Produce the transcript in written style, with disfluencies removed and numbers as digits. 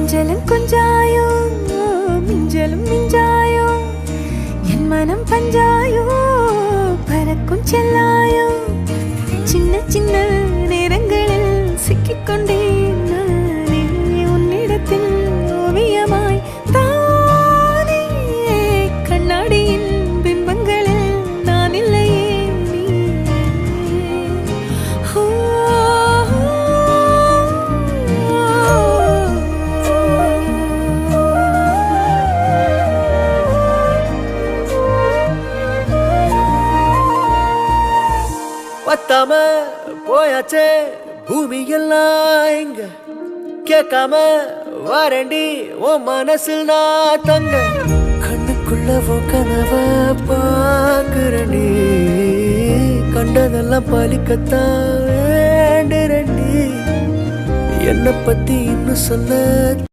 கொஞ்சலும் கொஞ்சாயோ மிஞ்சலும் மிஞ்சாயோ என் மனம் பஞ்சாயோ பறக்கும் செல்லாயோ சின்ன சின்ன நேரங்களில் சிக்கிக்கொண்டேன் நானே உன்னிடத்தில் ஓவியமாய் தானே கண்ணாடியின் பிம்பங்களில் நான் இல்லையே நீ பத்தாம போயாச்சே பூமி எல்லாம் இங்க கேட்காம வாரண்டி உன் மனசில் நான் தங்க கண்ணுக்குள்ள கனவ பாக்குறண்டி கண்டதெல்லாம் பலிக்கத்தான் வேண்டுறண்டி என்னை பத்தி இன்னும் சொல்ல